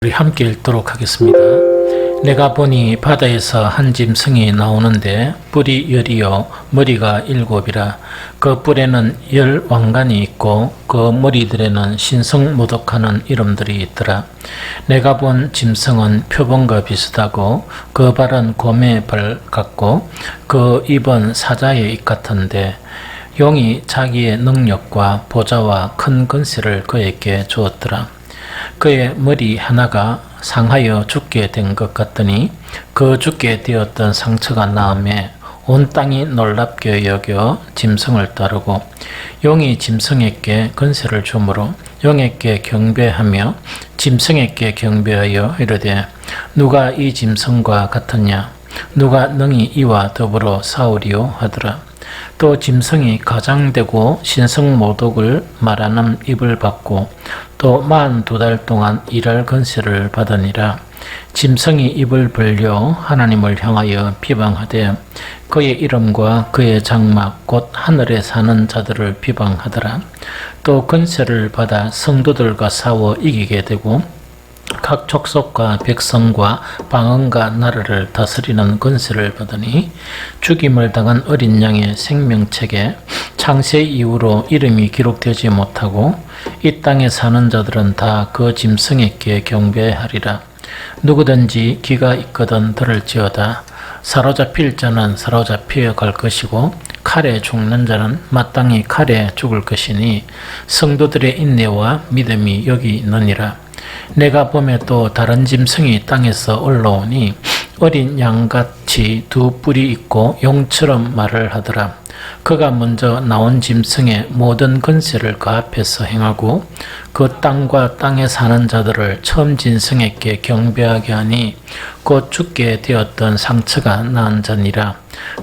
우리 함께 읽도록 하겠습니다. 내가 보니 바다에서 한 짐승이 나오는데 뿔이 열이요 머리가 일곱이라. 그 뿔에는 열 왕관이 있고 그 머리들에는 신성모독하는 이름들이 있더라. 내가 본 짐승은 표범과 비슷하고 그 발은 곰의 발 같고 그 입은 사자의 입 같은데 용이 자기의 능력과 보좌와 큰 권세를 그에게 주었더라. 그의 머리 하나가 상하여 죽게 된 것 같더니 그 죽게 되었던 상처가 나음에 온 땅이 놀랍게 여겨 짐승을 따르고 용이 짐승에게 권세를 주므로 용에게 경배하며 짐승에게 경배하여 이르되 누가 이 짐승과 같으냐 누가 능히 이와 더불어 싸우리요 하더라. 또 짐승이 가장되고 신성모독을 말하는 입을 받고 또 42달 동안 일할 권세를 받으니라. 짐승이 입을 벌려 하나님을 향하여 비방하되 그의 이름과 그의 장막 곧 하늘에 사는 자들을 비방하더라. 또 권세를 받아 성도들과 싸워 이기게 되고 각 족속과 백성과 방언과 나라를 다스리는 권세를 받으니 죽임을 당한 어린 양의 생명책에 창세 이후로 이름이 기록되지 못하고 이 땅에 사는 자들은 다 그 짐승에게 경배하리라. 누구든지 기가 있거든 들을지어다. 사로잡힐 자는 사로잡혀 갈 것이고 칼에 죽는 자는 마땅히 칼에 죽을 것이니 성도들의 인내와 믿음이 여기 있느니라. 내가 보매 또 다른 짐승이 땅에서 올라오니 어린 양같이 두 뿔이 있고 용처럼 말을 하더라. 그가 먼저 나온 짐승의 모든 권세를 그 앞에서 행하고 그 땅과 땅에 사는 자들을 처음 짐승에게 경배하게 하니 곧 죽게 되었던 상처가 나은 자니라.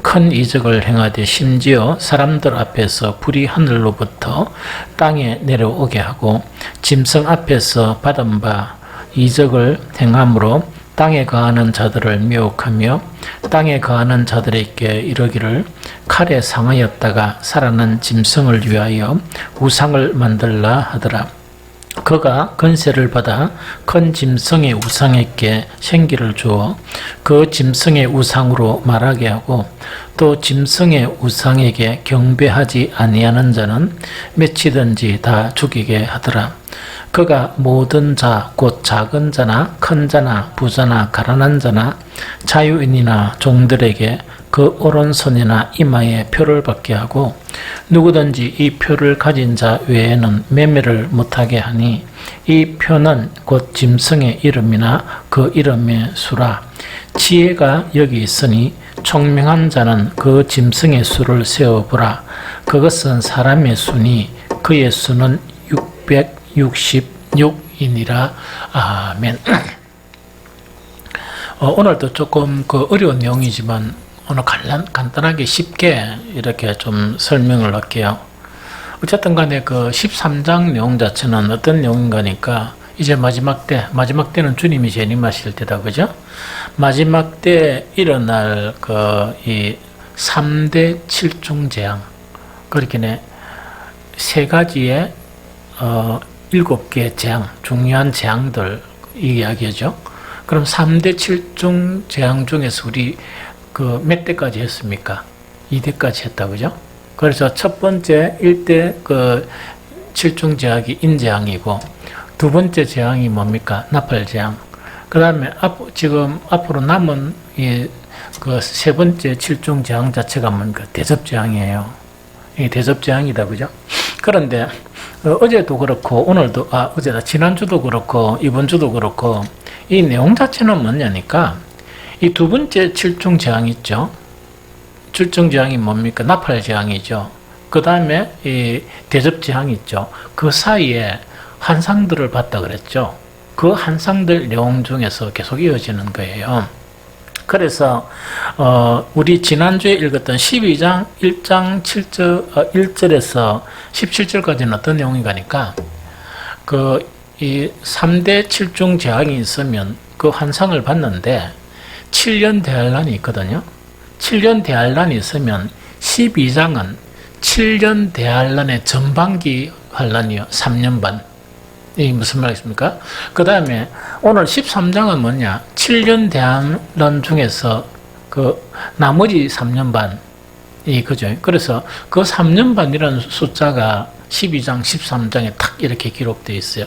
큰 이적을 행하되 심지어 사람들 앞에서 불이 하늘로부터 땅에 내려오게 하고 짐승 앞에서 받은 바 이적을 행함으로 땅에 거하는 자들을 미혹하며 땅에 거하는 자들에게 이르기를 칼에 상하였다가 살아난 짐승을 위하여 우상을 만들라 하더라. 그가 권세를 받아 큰 짐승의 우상에게 생기를 주어 그 짐승의 우상으로 말하게 하고 또 짐승의 우상에게 경배하지 아니하는 자는 맺히든지 다 죽이게 하더라. 그가 모든 자 곧 작은 자나 큰 자나 부자나 가난한 자나 자유인이나 종들에게 그 오른손이나 이마에 표를 받게 하고 누구든지 이 표를 가진 자 외에는 매매를 못하게 하니 이 표는 곧 짐승의 이름이나 그 이름의 수라. 지혜가 여기 있으니 총명한 자는 그 짐승의 수를 세어보라. 그것은 사람의 수니 그의 수는 666이니라. 아멘. 오늘도 조금 어려운 내용이지만 오늘 간단하게 쉽게 이렇게 좀 설명을 할게요. 어쨌든 간에 13장 내용 자체는 어떤 내용인가니까 이제 마지막 때는 주님이 재림하실 때다, 그죠? 마지막 때 일어날 이 3대 7중 재앙, 그렇게 세 가지의 7개의 재앙, 중요한 재앙들 이야기죠. 그럼 3대 7중 재앙 중에서 우리 몇 대까지 했습니까? 2대까지 했다, 그죠? 그래서 첫 번째 1대 7중 재앙이 인재앙이고, 두 번째 재앙이 뭡니까? 나팔재앙. 그 다음에 지금 앞으로 남은 세 번째 7중 재앙 자체가 뭡니까? 대접재앙이에요. 이 대접재앙이다, 그죠? 그런데 어제도 그렇고 오늘도 지난주도 그렇고 이번 주도 그렇고 이 내용 자체는 뭐냐니까 이 두 번째 7중 재앙 있죠. 7중 재앙이 뭡니까? 나팔 재앙이죠. 그 다음에 이 대접 재앙이 있죠. 그 사이에 환상들을 봤다 그랬죠. 그 환상들 내용 중에서 계속 이어지는 거예요. 그래서 우리 지난주에 읽었던 12장 1장 1절에서 17절까지는 어떤 내용인가니까 이 3대 7중 재앙이 있으면 그 환상을 봤는데 7년 대환란이 있거든요. 7년 대환란이 있으면 12장은 7년 대환란의 전반기 환란이요. 3년 반. 이 무슨 말이겠습니까? 그 다음에 오늘 13장은 뭐냐? 7년 대학론 중에서 그 나머지 3년 반이 그죠? 그래서 그 3년 반이라는 숫자가 12장, 13장에 탁 이렇게 기록되어 있어요.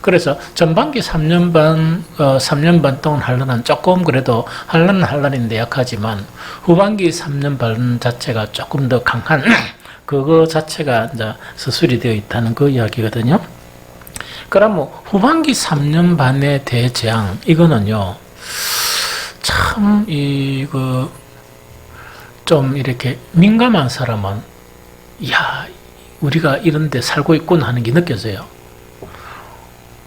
그래서 전반기 3년 반, 3년 반 동안 한란은 조금 그래도 한란은 한란인데 약하지만 후반기 3년 반 자체가 조금 더 강한 그거 자체가 이제 서술이 되어 있다는 그 이야기거든요. 그럼 후반기 3년 반의 대재앙 이거는요 참 이거 좀 이렇게 민감한 사람은 야 우리가 이런데 살고 있구나 하는 게 느껴져요.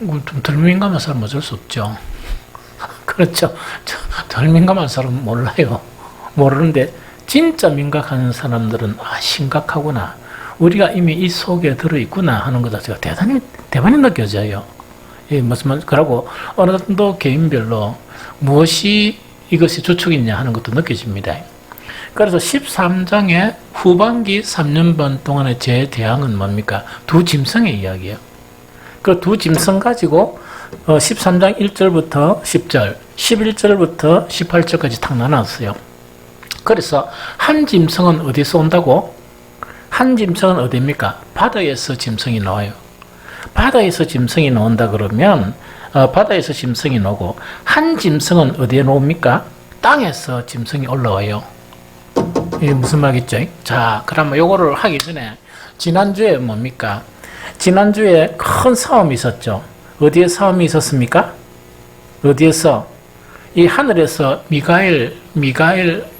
좀 덜 민감한 사람은 어쩔 수 없죠. 그렇죠. 덜 민감한 사람은 몰라요. 모르는데 진짜 민감한 사람들은 심각하구나. 우리가 이미 이 속에 들어있구나 하는 것 자체가 대단히 느껴져요. 무슨 말, 그러고 어느 정도 개인별로 무엇이 이것이 주축이냐 하는 것도 느껴집니다. 그래서 13장의 후반기 3년 반 동안의 제 대항은 뭡니까? 두 짐승의 이야기예요. 그 두 짐승 가지고 13장 1절부터 10절, 11절부터 18절까지 탁 나눴어요. 그래서 한 짐승은 어디서 온다고? 한 짐승은 어디입니까? 바다에서 짐승이 나와요. 바다에서 짐승이 나온다 그러면 바다에서 짐승이 나오고 한 짐승은 어디에 나옵니까? 땅에서 짐승이 올라와요. 이게 무슨 말이겠죠? 자, 그러면 요거를 하기 전에 지난주에 뭡니까? 지난주에 큰 싸움이 있었죠. 어디에 싸움이 있었습니까? 어디에서? 이 하늘에서 미가엘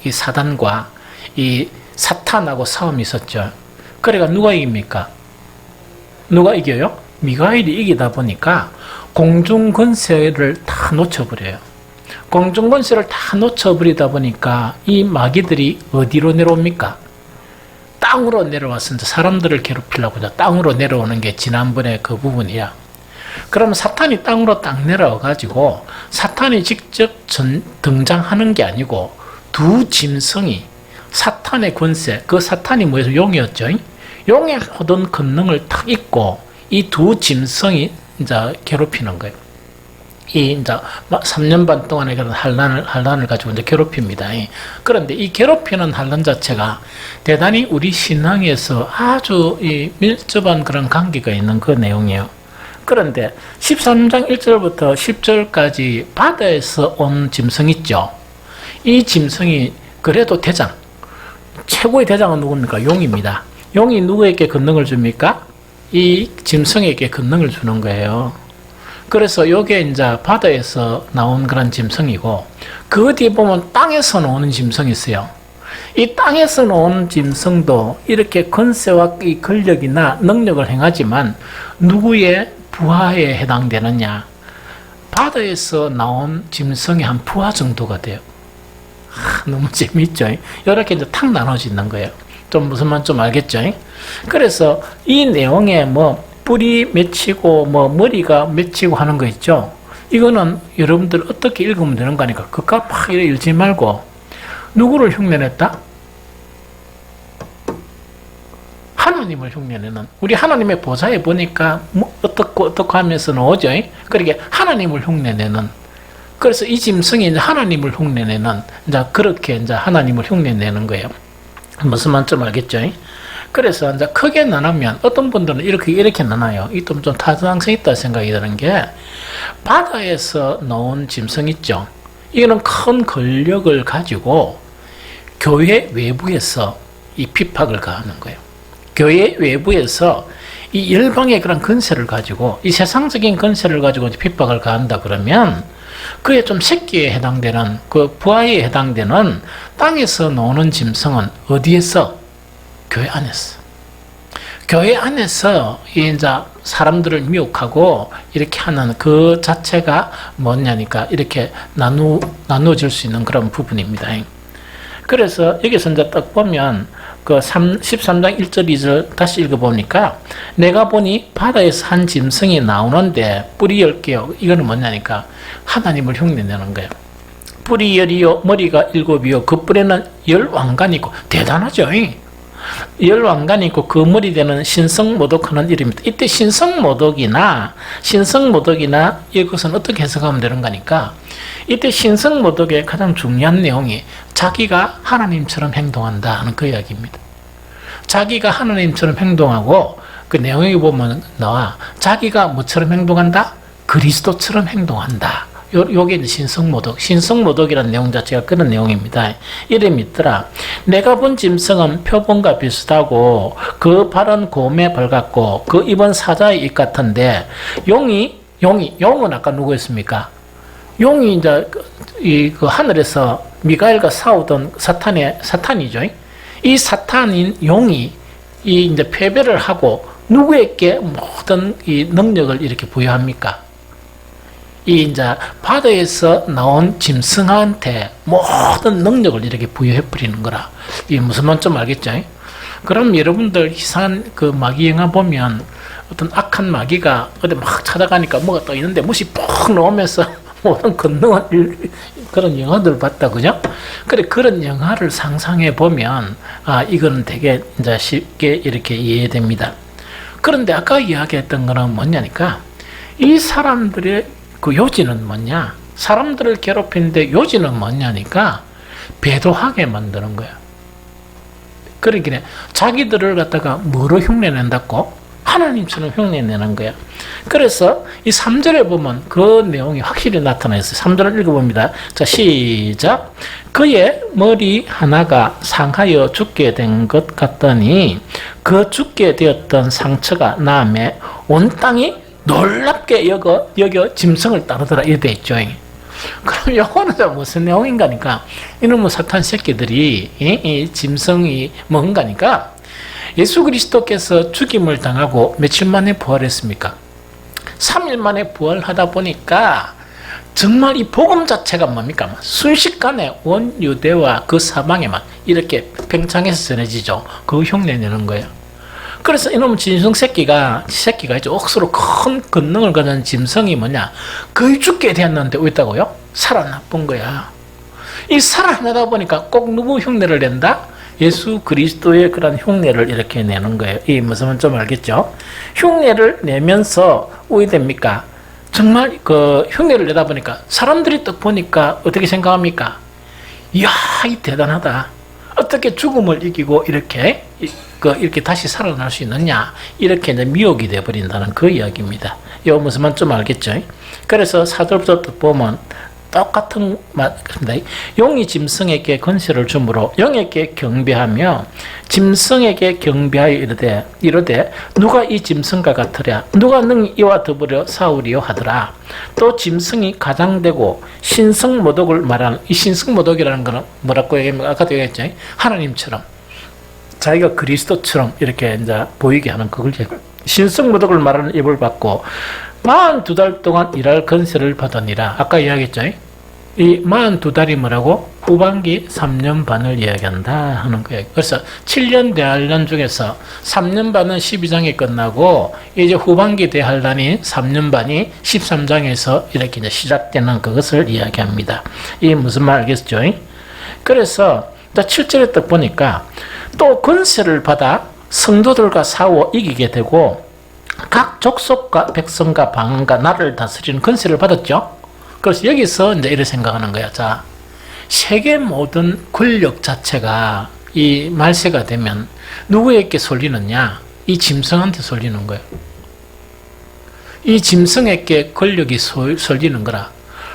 이 사단과 이 사탄하고 싸움이 있었죠. 그러니까 누가 이깁니까? 누가 이겨요? 미가엘이 이기다 보니까 공중 권세를 다 놓쳐버려요. 공중 권세를 다 놓쳐버리다 보니까 이 마귀들이 어디로 내려옵니까? 땅으로 내려와서 사람들을 괴롭히려고 땅으로 내려오는 게 지난번에 그 부분이야. 그러면 사탄이 땅으로 딱 내려와가지고 사탄이 직접 등장하는 게 아니고 두 짐승이 사탄의 권세, 그 사탄이 뭐예요? 용이었죠. 용의 모든 권능을 탁 입고 이 두 짐승이 이제 괴롭히는 거예요. 이 이제 3년 반 동안의 그런 한란을 가지고 이제 괴롭힙니다. 그런데 이 괴롭히는 한란 자체가 대단히 우리 신앙에서 아주 이 밀접한 그런 관계가 있는 그 내용이에요. 그런데 13장 1절부터 10절까지 바다에서 온 짐승 있죠. 이 짐승이 그래도 대장, 최고의 대장은 누굽니까? 용입니다. 용이 누구에게 권능을 줍니까? 이 짐승에게 권능을 주는 거예요. 그래서 요게 이제 바다에서 나온 그런 짐승이고, 그 뒤에 보면 땅에서 나오는 짐승이 있어요. 이 땅에서 나오는 짐승도 이렇게 권세와 이 권력이나 능력을 행하지만 누구의 부하에 해당되느냐? 바다에서 나온 짐승의 한 부하 정도가 돼요. 너무 재밌죠? 이렇게 이제 탁 나눠지는 거예요. 좀 무슨 말 좀 알겠죠? 그래서 이 내용에 뭐 뿔이 맺히고 뭐 머리가 맺히고 하는 거 있죠? 이거는 여러분들 어떻게 읽으면 되는 거니까 그깟 막 읽지 말고 누구를 흉내냈다? 하나님을 흉내내는, 우리 하나님의 보좌에 보니까 뭐 어떻고 하면서 나오죠? 그러게 하나님을 흉내내는, 그래서 이 짐승이 이제 하나님을 흉내내는, 이제 그렇게 이제 하나님을 흉내내는 거예요. 무슨 말인지 알겠죠? 그래서 이제 크게 나누면 어떤 분들은 이렇게 나눠요. 이 좀 타당성 있다 생각이 드는 게, 바다에서 나온 짐승 있죠? 이거는 큰 권력을 가지고 교회 외부에서 이 핍박을 가하는 거예요. 교회 외부에서 이 열방의 그런 권세를 가지고, 이 세상적인 권세를 가지고 핍박을 가한다 그러면 그에 좀 새끼에 해당되는, 그 부하에 해당되는 땅에서 나오는 짐승은 어디에서? 교회 안에서. 교회 안에서 이제 사람들을 미혹하고 이렇게 하는 그 자체가 뭐냐니까 이렇게 나누어질 수 있는 그런 부분입니다. 그래서 여기서 이제 딱 보면 그 13장 1절 2절 다시 읽어보니까, 내가 보니 바다에서 한 짐승이 나오는데 뿔이 10개요. 이거는 뭐냐니까 하나님을 흉내내는 거예요. 뿔이 10이요 머리가 7이요 그 뿔에는 10왕관이 있고, 대단하죠. 열왕관이 있고 그 머리 되는 신성모독하는 이름입니다. 이때 신성모독이나 이것은 어떻게 해석하면 되는 거니까, 이때 신성모독의 가장 중요한 내용이 자기가 하나님처럼 행동한다 하는 그 이야기입니다. 자기가 하나님처럼 행동하고, 그 내용에 보면 나와 자기가 뭐처럼 행동한다? 그리스도처럼 행동한다. 요게 이제 신성모독이라는 내용 자체가 그런 내용입니다. 이름이 있더라. 내가 본 짐승은 표범과 비슷하고 그 발은 곰의 발 같고 그 입은 사자의 입 같은데, 용은 아까 누구였습니까? 용이 이제 그 하늘에서 미가엘과 싸우던 사탄이죠. 이 사탄인 용이 이 이제 패배를 하고 누구에게 모든 이 능력을 이렇게 부여합니까? 이 이제 바다에서 나온 짐승한테 모든 능력을 이렇게 부여해 버리는 거라. 이 무슨 말인지 좀 알겠죠? 그럼 여러분들 이상한 그 마귀 영화 보면 어떤 악한 마귀가 어디 막 찾아가니까 뭐가 또 있는데 못이 푹 나오면서 모든 권능을, 그런 영화들 봤다, 그죠? 그래, 그런 영화를 상상해 보면, 이거는 되게 이제 쉽게 이렇게 이해됩니다. 그런데 아까 이야기했던 거는 뭐냐니까, 이 사람들의 그 요지는 뭐냐? 사람들을 괴롭히는데 요지는 뭐냐니까, 배도하게 만드는 거야. 그러기에 자기들을 갖다가 뭐로 흉내낸다고? 하나님처럼 흉내내는 거야. 그래서 이 3절에 보면 그 내용이 확실히 나타나 있어요. 3절을 읽어봅니다. 자, 시작. 그의 머리 하나가 상하여 죽게 된 것 같더니 그 죽게 되었던 상처가 나음에 온 땅이 놀랍게 여겨 짐승을 따르더라. 이렇게 돼 있죠. 그럼 요거는 무슨 내용인가니까, 이놈의 사탄 새끼들이 이 짐승이 뭔가니까, 예수 그리스도께서 죽임을 당하고 며칠 만에 부활했습니까? 3일 만에 부활하다 보니까 정말 이 복음 자체가 뭡니까? 순식간에 온 유대와 그 사방에만 이렇게 팽창해서 전해지죠. 그거 흉내내는 거예요. 그래서 이놈 짐승 새끼가 이제 억수로 큰 권능을 가진 짐승이 뭐냐? 거의 죽게 되었는데 왜 있다고요? 살아나쁜 거야. 이 살아나다 보니까 꼭 누구 흉내를 낸다? 예수 그리스도의 그런 흉내를 이렇게 내는 거예요. 이 무슨 말인지 좀 알겠죠? 흉내를 내면서 왜 됩니까? 정말 그 흉내를 내다 보니까 사람들이 딱 보니까 어떻게 생각합니까? 이야, 이 대단하다. 어떻게 죽음을 이기고 이렇게 다시 살아날 수 있느냐? 이렇게 이제 미혹이 되어버린다는 그 이야기입니다. 이거 무슨 말인지 좀 알겠죠? 그래서 4절부터 보면 똑같은 말입니다. 용이 짐승에게 권세를 주므로 용에게 경배하며 짐승에게 경배하여 이르되 누가 이 짐승과 같으랴? 누가 능히 이와 더불어 싸우리요 하더라. 또 짐승이 가장되고 신성모독을 말하는, 이 신성모독이라는 것은 뭐라고 얘기합니까? 아까도 얘기했죠. 하나님처럼 자기가 그리스도처럼 이렇게 이제 보이게 하는 그걸 신성모독을 말하는 입을 받고 42달 동안 일할 권세를 받으니라. 아까 이야기했죠. 이 42달이 뭐라고? 후반기 3년 반을 이야기한다 하는 거예요. 그래서 7년 대환란 중에서 3년 반은 12장이 끝나고 이제 후반기 대환란이 3년 반이 13장에서 이렇게 이제 시작되는 그것을 이야기합니다. 이게 무슨 말 알겠죠? 그래서 7절에 딱 보니까 또 권세를 받아 성도들과 싸워 이기게 되고 각 족속과 백성과 방언과 나라를 다스리는 권세를 받았죠. 그래서 여기서 이제 이렇게 생각하는 거야. 자, 세계 모든 권력 자체가 이 말세가 되면 누구에게 쏠리느냐? 이 짐승한테 쏠리는 거예요. 이 짐승에게 권력이 쏠리는 거라.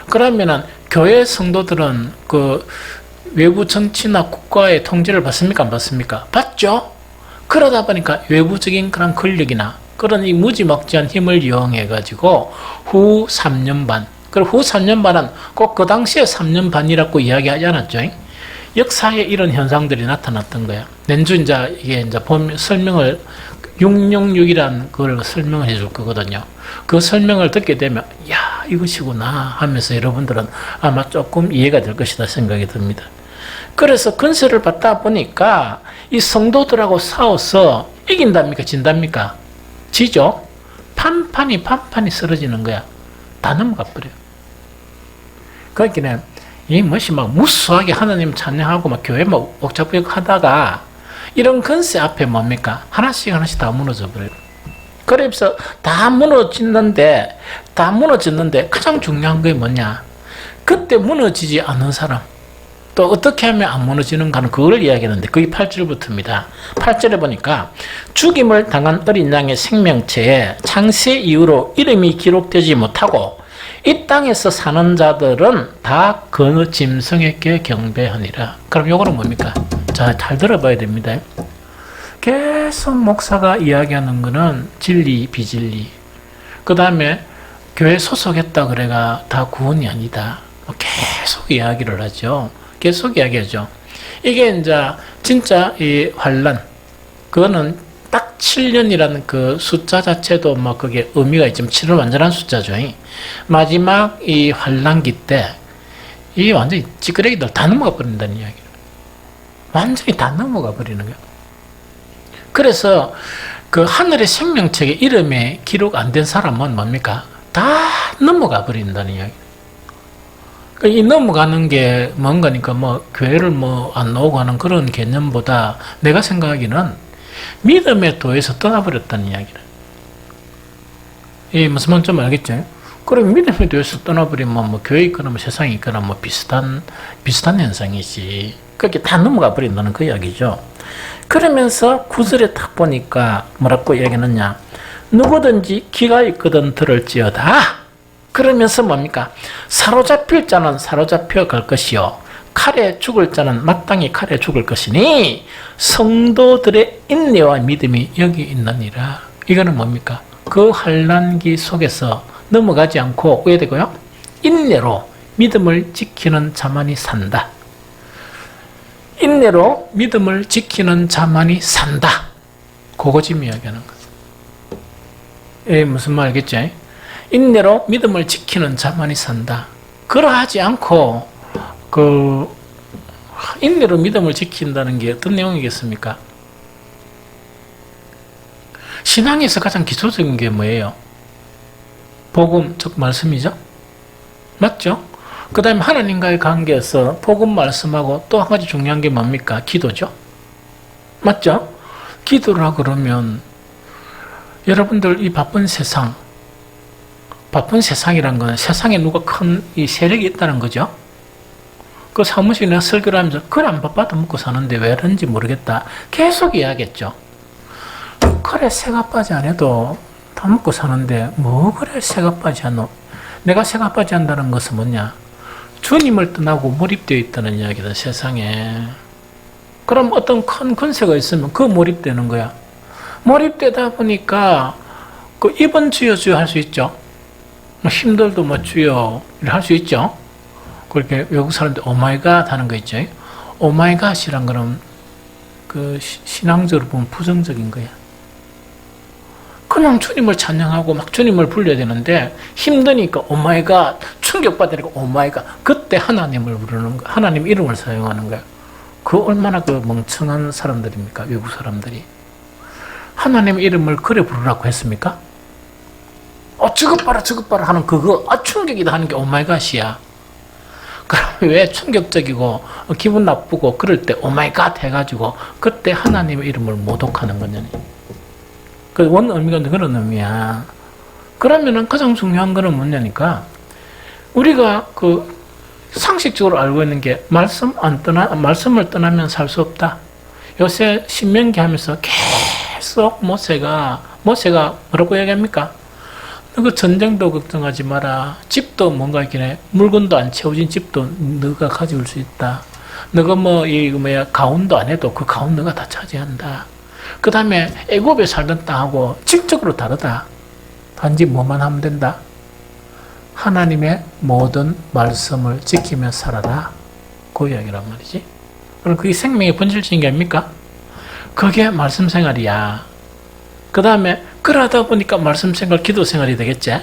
그러면은 교회 성도들은 그 외부 정치나 국가의 통제를 받습니까? 안 받습니까? 받죠. 그러다 보니까 외부적인 그런 권력이나 그런 이 무지막지한 힘을 이용해 가지고 후 3년 반, 그리고 후 3년 반은 꼭 그 당시에 3년 반이라고 이야기하지 않았죠. 역사에 이런 현상들이 나타났던 거야. 낸주 이게 설명을 666이라는 걸 설명을 해줄 거거든요. 그 설명을 듣게 되면 야, 이것이구나 하면서 여러분들은 아마 조금 이해가 될 것이다 생각이 듭니다. 그래서 권세를 받다 보니까 이 성도들하고 싸워서 이긴답니까? 진답니까? 지죠? 판판이 쓰러지는 거야. 다 넘어가 버려요. 그러니까 이 무엇이 막 무수하게 하나님 찬양하고 막 교회 막 옥자부역 하다가 이런 건세 앞에 뭡니까? 하나씩 하나씩 다 무너져 버려요. 그래서 다 무너졌는데 가장 중요한 게 뭐냐? 그때 무너지지 않는 사람, 또 어떻게 하면 안 무너지는가는 그걸 이야기하는데 그게 8절부터입니다. 8절에 보니까 죽임을 당한 어린 양의 생명체에 창세 이후로 이름이 기록되지 못하고 이 땅에서 사는 자들은 다 그 짐승에게 경배하니라. 그럼 요거는 뭡니까? 자, 잘 들어봐야 됩니다. 계속 목사가 이야기하는 거는 진리, 비진리. 그 다음에 교회 소속했다 그래가 다 구원이 아니다. 계속 이야기를 하죠. 계속 이야기하죠. 이게 이제 진짜 이 환란, 그거는 딱 7년이라는 그 숫자 자체도 뭐 그게 의미가 있지만 7은 완전한 숫자죠. 마지막 이 환란기 때 이 완전히 찌끄레기들 다 넘어가 버린다는 이야기예요. 완전히 다 넘어가 버리는 거예요. 그래서 그 하늘의 생명책에 이름에 기록 안 된 사람은 뭡니까? 다 넘어가 버린다는 이야기예요. 이 넘어가는 게 뭔가니까 뭐 교회를 뭐 안 나오고 하는 그런 개념보다 내가 생각하기는 믿음의 도에서 떠나버렸다는 이야기를. 이 무슨 말인지 좀 알겠죠? 그럼 믿음의 도에서 떠나버리면 뭐 교회 있거나 뭐 세상에 있거나 뭐 비슷한 현상이지. 그렇게 다 넘어가 버린다는 그 이야기죠. 그러면서 구절에 딱 보니까 뭐라고 이야기하느냐? 누구든지 기가 있거든 들을지어다. 그러면서 뭡니까? 사로잡힐 자는 사로잡혀 갈 것이요 칼에 죽을 자는 마땅히 칼에 죽을 것이니 성도들의 인내와 믿음이 여기 있느니라. 이거는 뭡니까? 그 환난기 속에서 넘어가지 않고 왜 되고요? 인내로 믿음을 지키는 자만이 산다. 인내로 믿음을 지키는 자만이 산다. 그거 지금 이야기하는 거예요. 무슨 말 알겠지? 인내로 믿음을 지키는 자만이 산다. 그러하지 않고 인내로 믿음을 지킨다는 게 어떤 내용이겠습니까? 신앙에서 가장 기초적인 게 뭐예요? 복음, 즉 말씀이죠. 맞죠? 그 다음에 하나님과의 관계에서 복음 말씀하고 또 한 가지 중요한 게 뭡니까? 기도죠. 맞죠? 기도라 그러면 여러분들 이 바쁜 세상이란 건 세상에 누가 큰 이 세력이 있다는 거죠. 그 사무실에 내가 설교를 하면서 그래 안 바빠도 먹고 사는데 왜 그런지 모르겠다. 계속 이야기했죠. 그래 새가 빠지 안 해도 다 먹고 사는데 뭐 그래 새가 빠지 않노. 내가 새가 빠지 한다는 것은 뭐냐? 주님을 떠나고 몰입되어 있다는 이야기다 세상에. 그럼 어떤 큰 권세가 있으면 그 몰입되는 거야. 몰입되다 보니까 그 이번 주여 주여 할 수 있죠. 힘들도 뭐 주여 할 수 있죠. 그렇게 외국 사람들 오마이갓 하는 거 있죠. 오마이갓이란 거는 그 신앙적으로 보면 부정적인 거야. 그냥 주님을 찬양하고 막 주님을 불러야 되는데 힘드니까 오마이갓, 충격받으니까 오마이갓. 그때 하나님을 부르는 거, 하나님 이름을 사용하는 거야. 그 얼마나 그 멍청한 사람들입니까? 외국 사람들이. 하나님 이름을 그래 부르라고 했습니까? 저것 봐라 하는 그거 충격이다 하는 게 오마이갓이야. 그럼 왜 충격적이고 기분 나쁘고 그럴 때 오마이갓 해가지고 그때 하나님의 이름을 모독하는 거냐. 그 원 의미가 그런 의미야. 그러면은 가장 중요한 거는 뭐냐니까 우리가 그 상식적으로 알고 있는 게 말씀을 떠나면 살 수 없다. 요새 신명기 하면서 계속 모세가 뭐라고 얘기합니까? 그 전쟁도 걱정하지 마라. 집도 뭔가 이렇게 물건도 안 채워진 집도 너가 가져올 수 있다. 너가 가운도 안 해도 그 가운 너가 다 차지한다. 그 다음에 애굽에 살던 땅하고 질적으로 다르다. 단지 뭐만 하면 된다? 하나님의 모든 말씀을 지키며 살아라. 그 이야기란 말이지. 그럼 그게 생명의 본질적인 게 아닙니까? 그게 말씀 생활이야. 그 다음에 그러다 보니까 말씀 생활, 기도 생활이 되겠지?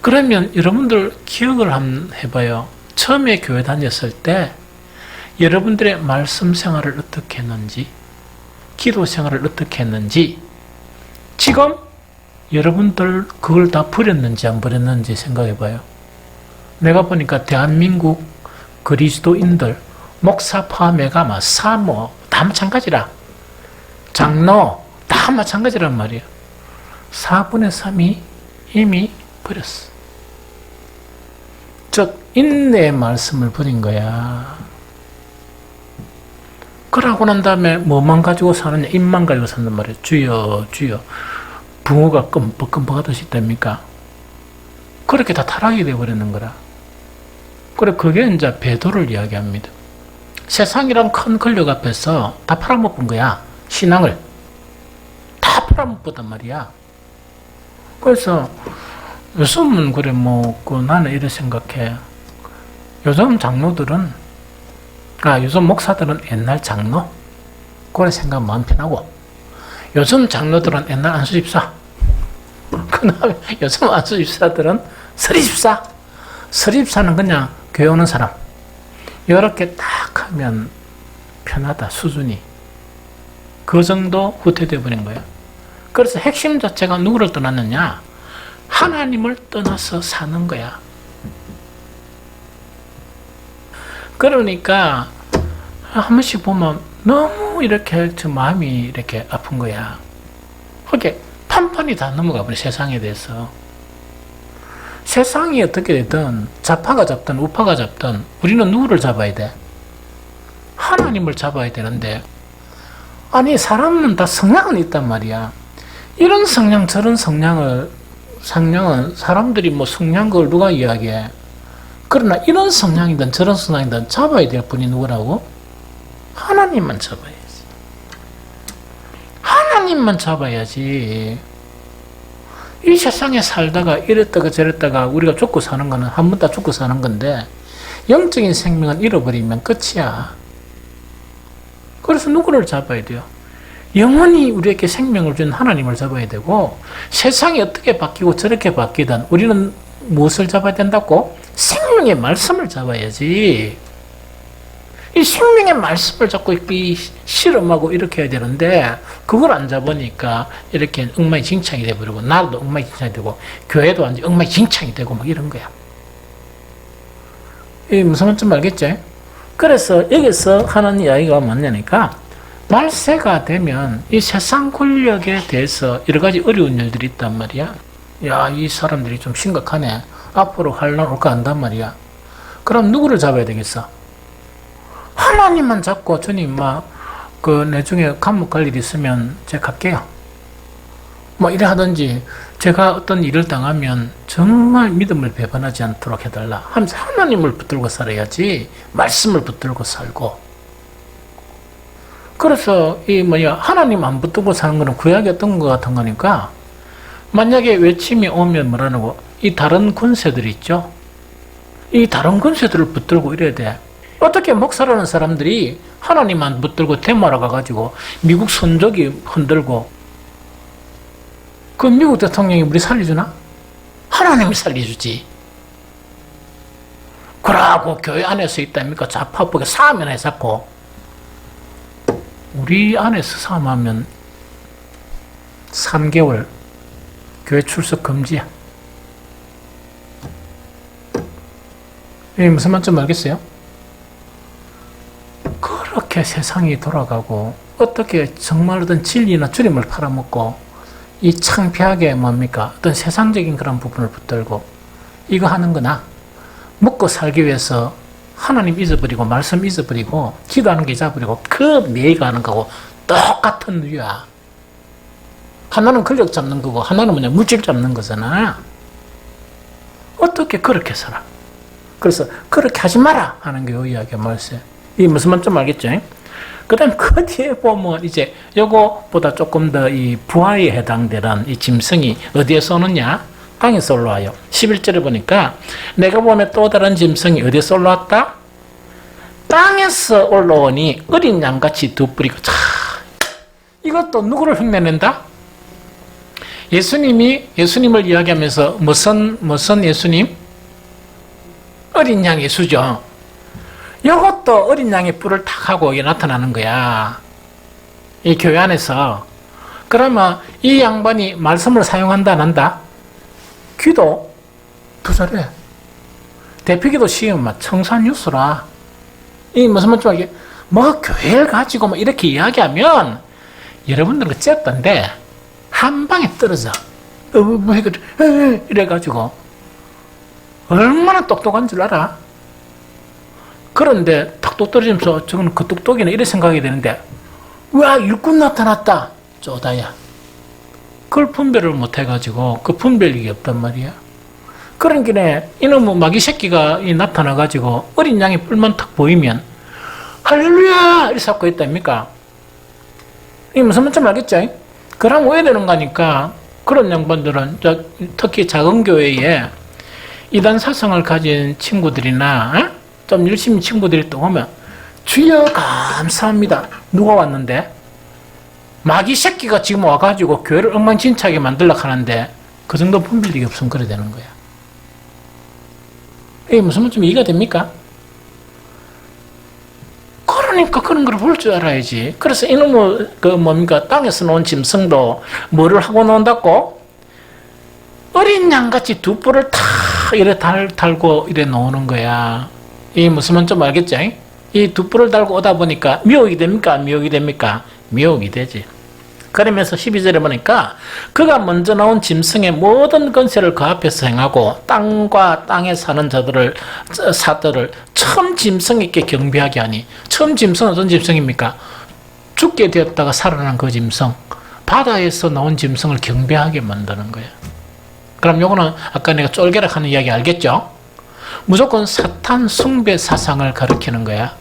그러면 여러분들 기억을 한번 해봐요. 처음에 교회 다녔을 때 여러분들의 말씀 생활을 어떻게 했는지, 기도 생활을 어떻게 했는지, 지금 여러분들 그걸 다 버렸는지 안 버렸는지 생각해봐요. 내가 보니까 대한민국 그리스도인들 목사 포함해가 사모 다 마찬가지라. 장로 다 마찬가지란 말이에요. 4분의 3이 이미 버렸어. 즉 인내의 말씀을 버린 거야. 그러고 난 다음에 뭐만 가지고 사느냐? 입만 가지고 산단 말이에요. 주여 주여. 붕어가 끔뻑끔뻑하듯이 됩니까? 그렇게 다 타락이 되어버리는 거라. 그래, 그게 이제 배도를 이야기합니다. 세상이란 큰 권력 앞에서 다 팔아먹은 거야. 신앙을. 다 팔아먹었단 말이야. 그래서 요즘은 그래, 나는 이렇게 생각해. 요즘 장로들은, 요즘 목사들은 옛날 장로? 그래 생각 마음 편하고, 요즘 장로들은 옛날 안수집사. 그 다음에 요즘 안수집사들은 서리집사. 서리집사는 그냥 교회 오는 사람. 이렇게 딱 하면 편하다, 수준이. 그 정도 후퇴되어 버린 거예요. 그래서 핵심 자체가 누구를 떠났느냐? 하나님을 떠나서 사는 거야. 그러니까 한 번씩 보면 너무 이렇게 저 마음이 이렇게 아픈 거야. 그렇게 판판이 다 넘어가 버려, 세상에 대해서. 세상이 어떻게 되든 좌파가 잡든 우파가 잡든 우리는 누구를 잡아야 돼? 하나님을 잡아야 되는데, 아니 사람은 다 성향은 있단 말이야. 이런 성향 저런 성향은 사람들이 성향 그걸 누가 이야기해? 그러나 이런 성향이든 저런 성향이든 잡아야 될 분이 누구라고? 하나님만 잡아야지. 하나님만 잡아야지. 이 세상에 살다가 이랬다가 저랬다가 우리가 죽고 사는 거는 한 번 다 죽고 사는 건데, 영적인 생명은 잃어버리면 끝이야. 그래서 누구를 잡아야 돼요? 영원히 우리에게 생명을 준 하나님을 잡아야 되고, 세상이 어떻게 바뀌고 저렇게 바뀌든 우리는 무엇을 잡아야 된다고? 생명의 말씀을 잡아야지. 이 생명의 말씀을 잡고 실험하고 이렇게 해야 되는데, 그걸 안 잡으니까 이렇게 엉망진창이 돼버리고, 나도 엉망진창이 되고, 교회도 완전 엉망진창이 되고 막 이런 거야. 이 무슨 말인지 알겠지? 그래서 여기서 하는 이야기가 뭐냐니까, 말세가 되면 이 세상 권력에 대해서 여러 가지 어려운 일들이 있단 말이야. 야, 이 사람들이 좀 심각하네. 앞으로 환란 올까 한단 말이야. 그럼 누구를 잡아야 되겠어? 하나님만 잡고, 주님 내중에 감옥 갈 일 있으면 제가 갈게요. 이래 하든지, 제가 어떤 일을 당하면 정말 믿음을 배반하지 않도록 해달라 하면서 하나님을 붙들고 살아야지, 말씀을 붙들고 살고. 그래서 하나님 안 붙들고 사는 거는 구약에 어떤 것 같은 거니까, 만약에 외침이 오면 뭐라고? 이 다른 권세들이 있죠? 이 다른 권세들을 붙들고 이래야 돼. 어떻게 목사라는 사람들이 하나님만 붙들고 데모하러 가가지고 미국 선조기 흔들고, 그 미국 대통령이 우리 살려주나? 하나님이 살려주지. 그러고 교회 안에서 있다니까 좌파법에 싸움이나 해서 우리 안에서 싸움하면 3개월 교회 출석 금지야. 이게 무슨 말인지 알겠어요? 그렇게 세상이 돌아가고, 어떻게 정말 어떤 진리나 주님을 팔아먹고, 이 창피하게 어떤 세상적인 그런 부분을 붙들고 이거 하는 거나, 먹고 살기 위해서 하나님 잊어버리고 말씀 잊어버리고 기도하는 게 잊어버리고 그 매가 하는 거고 똑같은 이유야. 하나는 권력 잡는 거고 하나는 물질 잡는 거잖아. 어떻게 그렇게 살아? 그래서 그렇게 하지 마라 하는 게 이 이야기야, 말세. 이 무슨 말인지 좀 알겠죠? 그 다음 그 뒤에 보면 이제 요거보다 조금 더 이 부하에 해당되는 이 짐승이 어디에서 오느냐? 땅에서 올라와요. 11절에 보니까 내가 보면 또 다른 짐승이 어디에서 올라왔다? 땅에서 올라오니 어린 양같이 두 뿔이고. 이것도 누구를 흉내낸다? 예수님을 이야기하면서 무슨 예수님? 어린 양 예수죠. 이것도 어린 양의 뿔을 탁 하고 이게 나타나는 거야, 이 교회 안에서. 그러면 이 양반이 말씀을 사용한다 안 한다? 기도 두 자리. 대표기도 시험 청산유수라. 이 무슨 말인지 알게? 교회를 가지고 이렇게 이야기하면 여러분들은 쬐던데 한 방에 떨어져. 왜 그래? 이래가지고 얼마나 똑똑한 줄 알아? 그런데 탁 떨어지면서 저는 그 똑똑이는 이래 생각이 되는데, 와, 일꾼 나타났다. 쪼다야. 그걸 분별을 못 해가지고 그 분별력이 없단 말이야. 그런 길에 이놈의 마귀 새끼가 나타나가지고 어린 양이 뿔만 탁 보이면 할렐루야! 이렇게 잡고 있답니까? 이게 무슨 말인지 알겠죠? 그럼 왜 되는 거니까 그런 양반들은 특히 작은 교회에 이단 사상을 가진 친구들이나 좀 열심히 친구들이 또 오면 주여 감사합니다. 누가 왔는데? 마귀 새끼가 지금 와가지고 교회를 엉망진창하게 만들려고 하는데 그 정도 분별력이 없으면 그래 되는 거야. 이게 무슨 말인지 이해가 됩니까? 그러니까 그런 걸 볼 줄 알아야지. 그래서 이놈의 땅에서 놓은 짐승도 뭐를 하고 논다고? 어린 양같이 두 뿔을 탁 이래 달고 이래 놓는 거야. 이 무슨 말인지 좀 알겠죠? 이 두 뿔을 달고 오다 보니까 미혹이 됩니까? 미혹이 됩니까? 미혹이 되지. 그러면서 12절에 보니까 그가 먼저 나온 짐승의 모든 권세를 그 앞에서 행하고 땅과 땅에 사는 사들을 처음 짐승에게 경배하게 하니, 처음 짐승은 어떤 짐승입니까? 죽게 되었다가 살아난 그 짐승, 바다에서 나온 짐승을 경배하게 만드는 거예요. 그럼 요거는 아까 내가 쫄개락 하는 이야기 알겠죠? 무조건 사탄 숭배 사상을 가리키는 거야.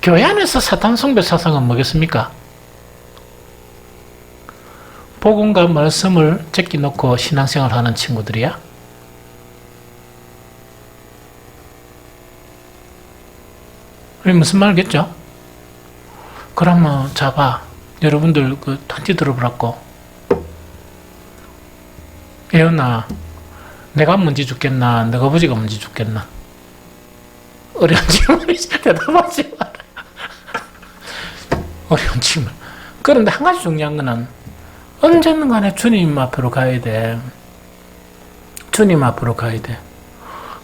교회 안에서 사탄 숭배 사상은 뭐겠습니까? 복음과 말씀을 제끼놓고 신앙생활 하는 친구들이야? 그게 무슨 말이겠죠? 그러면 자봐, 여러분들 그 단지 들어보라고. 예언아, 내가 먼저 죽겠나? 너가 아버지가 먼저 죽겠나? 어려운 질문이 대답하지 마라. 어려운 질문. 그런데 한 가지 중요한 거는 언제는 간에 주님 앞으로 가야 돼. 주님 앞으로 가야 돼.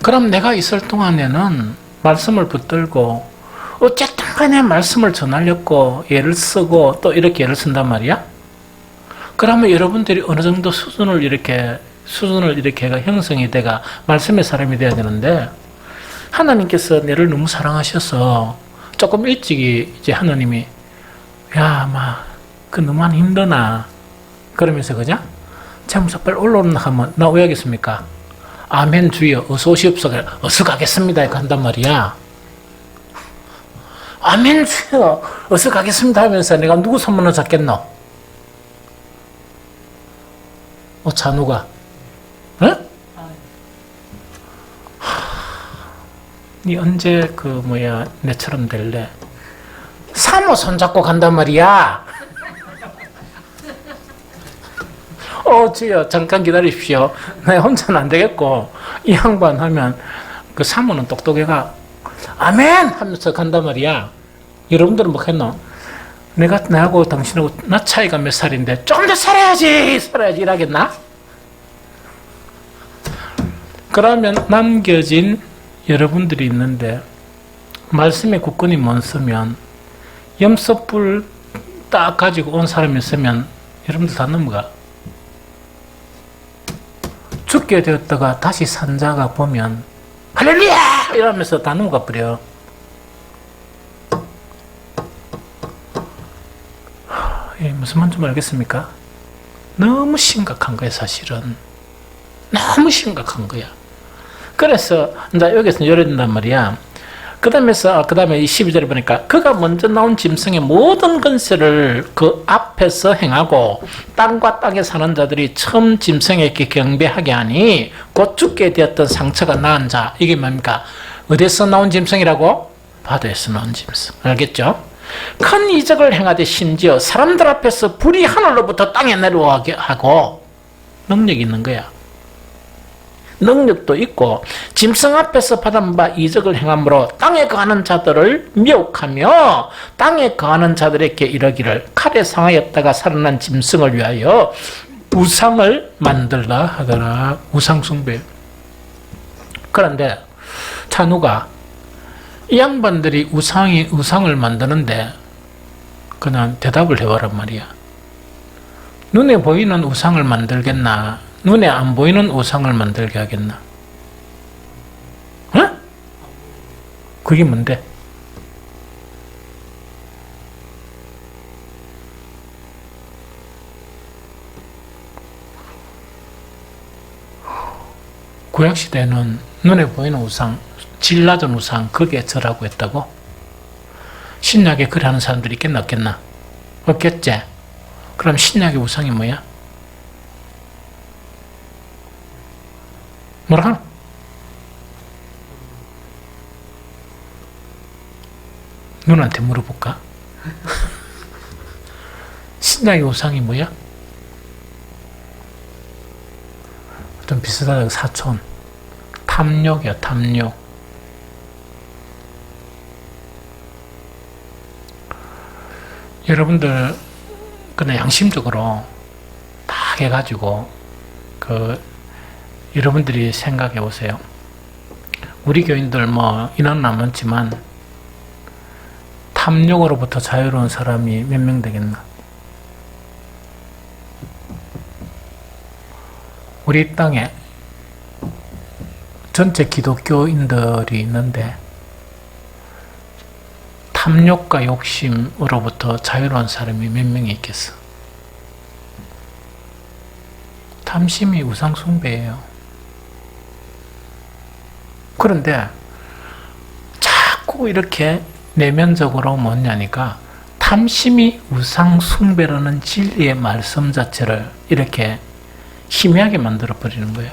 그럼 내가 있을 동안에는 말씀을 붙들고 어쨌든 간에 말씀을 전하려고 애를 쓰고 또 이렇게 애를 쓴단 말이야. 그러면 여러분들이 어느 정도 수준을 이렇게 형성이 돼가 말씀의 사람이 돼야 되는데, 하나님께서 너를 너무 사랑하셔서 조금 일찍이 이제 하나님이 그 너무 힘드나 그러면서 그냥 참서 빨리 올라오나 하면 나 왜 하겠습니까? 아멘 주여 어서 오시옵소서. 어서 가겠습니다 이렇게 한단 말이야. 아멘 주여 어서 가겠습니다 하면서 내가 누구 손문을 잡겠노? 찬우가 응? 니 언제 내처럼 될래? 사모 손잡고 간단 말이야. 주여 잠깐 기다리십시오. 나 혼자는 안 되겠고 이 양반 하면 그 사모는 똑똑해가 아멘 하면서 간단 말이야. 여러분들은 뭐 했노? 나하고 당신하고 나 차이가 몇 살인데 좀 더 살아야지 이라겠나? 그러면 남겨진 여러분들이 있는데 말씀의 굳건히 못 쓰면, 염소뿔 딱 가지고 온 사람이 있으면 여러분들 다 넘어가. 죽게 되었다가 다시 산 자가 보면 할렐루야! 이러면서 다 넘어가 버려. 무슨 말인지 알겠습니까? 너무 심각한 거야, 사실은. 너무 심각한 거야. 그래서 이제 여기서 열어준단 말이야. 그 다음에 12절에 보니까 그가 먼저 나온 짐승의 모든 권세를 그 앞에서 행하고 땅과 땅에 사는 자들이 처음 짐승에게 경배하게 하니 곧 죽게 되었던 상처가 나은 자. 이게 뭡니까? 어디서 나온 짐승이라고? 바다에서 나온 짐승. 알겠죠? 큰 이적을 행하되 심지어 사람들 앞에서 불이 하늘로부터 땅에 내려오게 하고, 능력이 있는 거야. 능력도 있고 짐승 앞에서 받은 바 이적을 행함으로 땅에 거하는 자들을 미혹하며 땅에 거하는 자들에게 이르기를 칼에 상하였다가 살아난 짐승을 위하여 우상을 만들라 하더라. 우상 숭배. 그런데 찬우가 이 양반들이 우상을 만드는데 그냥 대답을 해와란 말이야. 눈에 보이는 우상을 만들겠나? 눈에 안 보이는 우상을 만들게 하겠나? 어? 그게 뭔데? 구약시대에는 눈에 보이는 우상, 질 낮은 우상, 그게 절하고 했다고? 신약에 그래 하는 사람들이 있겠나 없겠나? 없겠지? 그럼 신약의 우상이 뭐야? 뭐라 하나? 누나한테 물어볼까? 신약의 우상이 뭐야? 좀 비슷하다. 사촌. 탐욕이야, 탐욕. 여러분들, 그냥 양심적으로 다 해가지고, 여러분들이 생각해 보세요. 우리 교인들 인원은 안 많지만, 탐욕으로부터 자유로운 사람이 몇 명 되겠나? 우리 땅에 전체 기독교인들이 있는데 탐욕과 욕심으로부터 자유로운 사람이 몇 명이 있겠어? 탐심이 우상숭배예요. 그런데 자꾸 이렇게 내면적으로 뭐냐니까 탐심이 우상숭배라는 진리의 말씀 자체를 이렇게 희미하게 만들어버리는 거예요.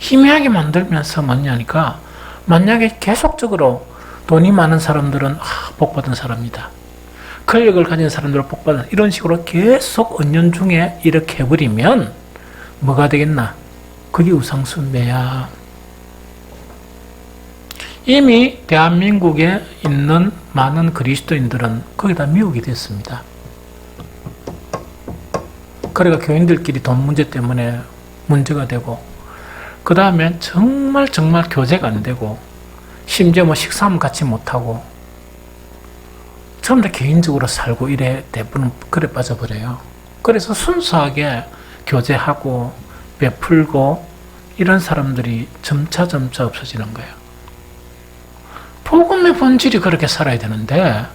희미하게 만들면서 뭐냐니까 만약에 계속적으로 돈이 많은 사람들은 복받은 사람이다. 권력을 가진 사람들은 복받은 이런 식으로 계속 은연중에 이렇게 해버리면 뭐가 되겠나? 그게 우상숭배야. 이미 대한민국에 있는 많은 그리스도인들은 거기다 미혹이 됐습니다. 그러니까 교인들끼리 돈 문제 때문에 문제가 되고 그 다음에 정말 교제가 안 되고 심지어 식사하면 같이 못하고 전부 다 개인적으로 살고 이래 대부분 그래 빠져버려요. 그래서 순수하게 교제하고 베풀고 이런 사람들이 점차 없어지는 거예요. 복음의 본질이 그렇게 살아야 되는데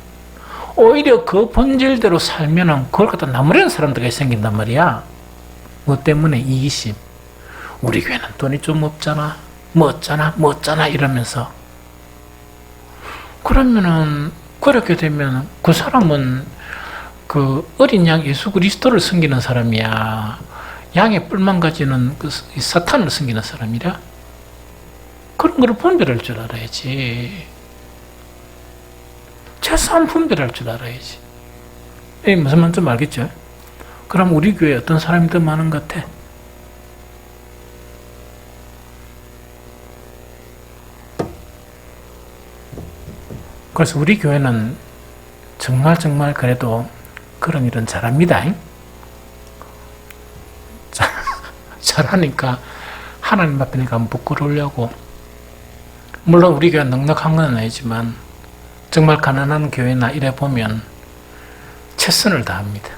오히려 그 본질대로 살면은 그걸 갖다 나무라는 사람들이 생긴단 말이야. 뭐 때문에? 이기심. 우리 교회는 돈이 좀 없잖아. 뭐 어쩌나 이러면서. 그러면은 그렇게 되면 그 사람은 그 어린 양 예수 그리스도를 섬기는 사람이야. 양의 뿔만 가지는 그 사탄을 섬기는 사람이라. 그런 거를 분별할 줄 알아야지. 최소한 분별할 줄 알아야지. 이게 무슨 말인지 알겠죠? 그럼 우리 교회에 어떤 사람이 더 많은 것 같아? 그래서 우리 교회는 정말 그래도 그런 일은 잘합니다. 잘하니까 하나님 앞에니까 안 부끄러우려고. 물론 우리 교회가 넉넉한 건 아니지만 정말 가난한 교회나 이래 보면 최선을 다합니다.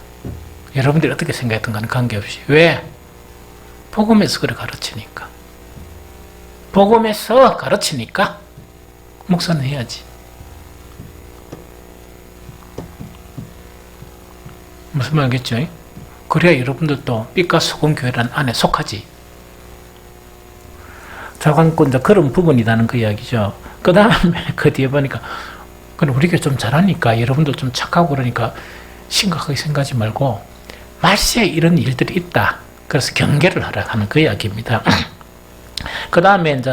여러분들이 어떻게 생각했던 가는 관계없이. 왜? 복음에서 그래 가르치니까. 복음에서 가르치니까 목사는 해야지. 무슨 말 알겠죠? 그래야 여러분들도 빛과 소금 교회라는 안에 속하지. 자관권 그런 부분이라는 그 이야기죠. 그 다음에 그 뒤에 보니까 그럼 우리가 좀 잘하니까 여러분들 좀 착하고 그러니까 심각하게 생각하지 말고 말세에 이런 일들이 있다. 그래서 경계를 하라 하는 그 이야기입니다. 그 다음에 이제